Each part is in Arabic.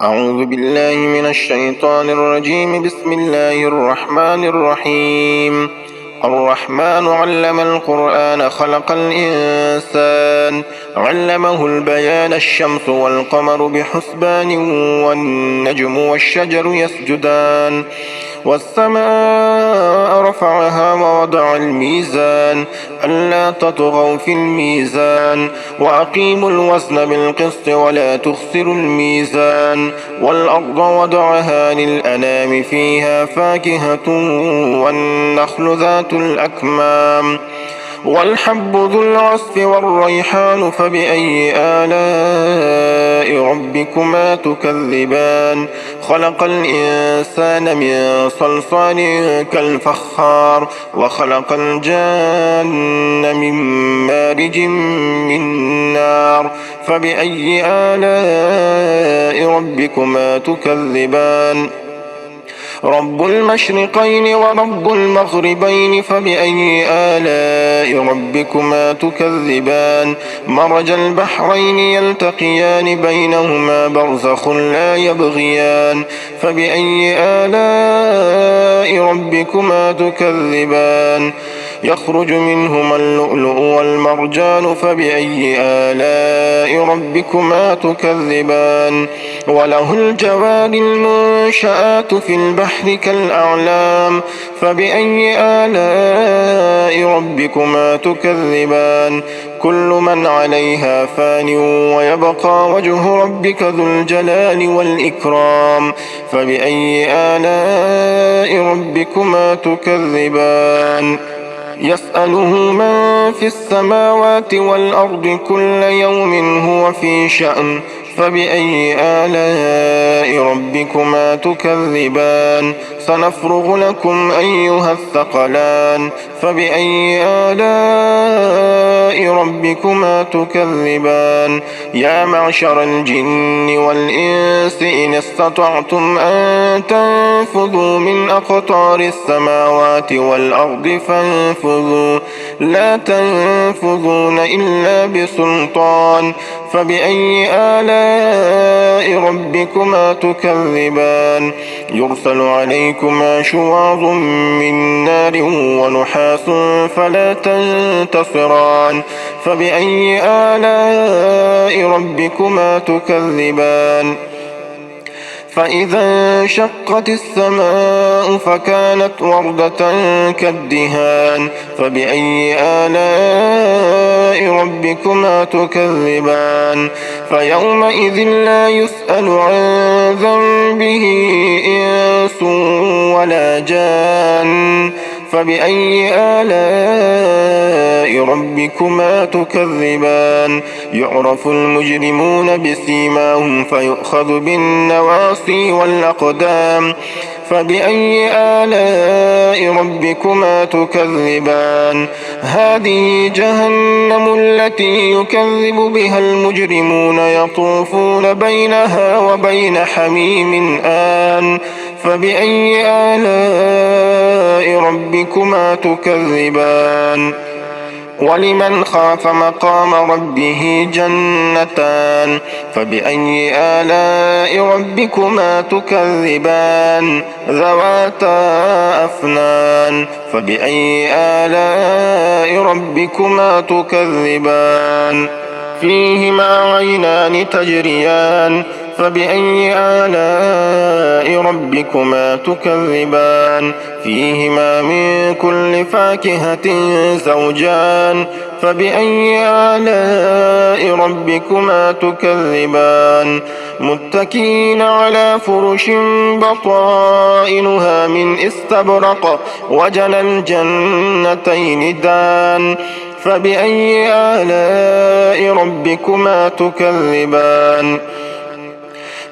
أعوذ بالله من الشيطان الرجيم. بسم الله الرحمن الرحيم. الرحمن علم القرآن خلق الإنسان علمه البيان. الشمس والقمر بحسبان والنجم والشجر يسجدان والسماء رفعها ووضع الميزان ألا تطغوا في الميزان وأقيموا الوزن بالقسط ولا تخسروا الميزان والأرض وضعها للأنام فيها فاكهة والنخل ذات الأكمام والحب ذو العصف والريحان فبأي آلاء ربكما تكذبان خلق الإنسان من صلصال كالفخار وخلق الجان من مارج من نار فبأي آلاء ربكما تكذبان رب المشرقين ورب المغربين فبأي آلاء ربكما تكذبان مرج البحرين يلتقيان بينهما برزخ لا يبغيان فبأي آلاء ربكما تكذبان يخرج منهما اللؤلؤ والمرجان فبأي آلاء ربكما تكذبان وله الجوار المنشآت في البحر كالأعلام فبأي آلاء ربكما تكذبان كل من عليها فان ويبقى وجه ربك ذو الجلال والإكرام فبأي آلاء ربكما تكذبان يسأله من في السماوات والأرض كل يوم هو في شأن فبأي آلاء ربكما تكذبان سنفرغ لكم أيها الثقلان فبأي آلاء ربكما تكذبان يا معشر الجن والإنس إن استطعتم أن تنفذوا من أقطار السماوات والأرض فانفذوا لا تنفذون إلا بسلطان فبأي آلاء ربكما تكذبان يرسل عليكما شواظ من نار ونحاس فلا تنتصران فبأي آلاء ربكما تكذبان فإذا انشقت السماء فكانت وردة كالدهان فبأي آلاء ربكما تكذبان فيومئذ لا يسأل عن ذنبه إنس ولا جان فبأي آلاء ربكما تكذبان يعرف المجرمون بسيماهم فيؤخذ بالنواصي والأقدام فبأي آلاء ربكما تكذبان هذه جهنم التي يكذب بها المجرمون يطوفون بينها وبين حميم آن فبأي آلاء ربكما تكذبان ولمن خاف مقام ربه جنتان فبأي آلاء ربكما تكذبان ذواتا أفنان فبأي آلاء ربكما تكذبان فيهما عينان تجريان فبأي آلاء ربكما تكذبان فيهما من كل فاكهة زوجان فبأي آلاء ربكما تكذبان متكئين على فرش بطائنها من استبرق وجنى الجنتين دان فبأي آلاء ربكما تكذبان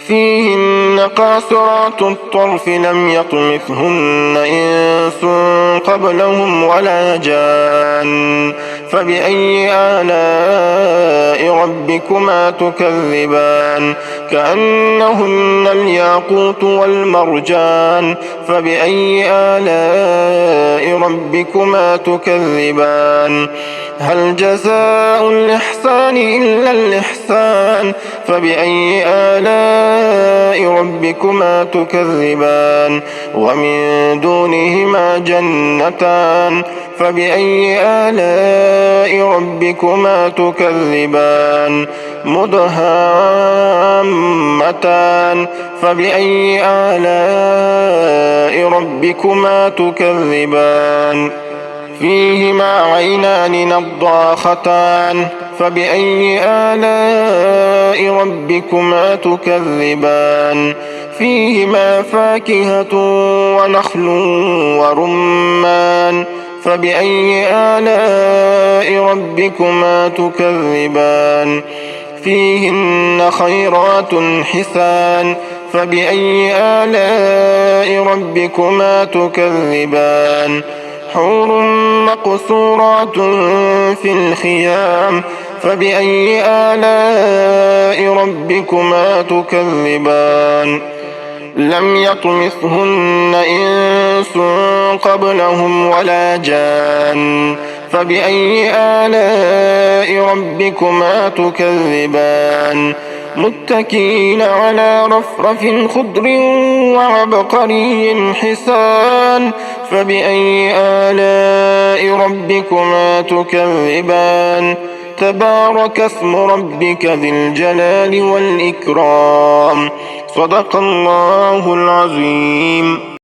فيهن قاصرات الطرف لم يطمثهن إنس قبلهم ولا جان فبأي آلاء ربكما تكذبان كأنهن الياقوت والمرجان فبأي آلاء ربكما تكذبان هل جزاء الإحسان إلا الإحسان فبأي آلاء آلاء ربكما تكذبان ومن دونهما جنتان فبأي آلاء ربكما تكذبان مدهامتان فبأي آلاء ربكما تكذبان فيهما عينان نضاختان فبأي آلاء ربكما تكذبان فيهما فاكهة ونخل ورمان فبأي آلاء ربكما تكذبان فيهن خيرات حسان فبأي آلاء ربكما تكذبان حور مقصورات في الخيام فبأي آلاء ربكما تكذبان لم يطمثهن إنس قبلهم ولا جان فبأي آلاء ربكما تكذبان متكئين على رفرف خضر وعبقري حسان فبأي آلاء ربكما تكذبان تبارك اسم ربك ذي الجلال والإكرام صدق الله العظيم.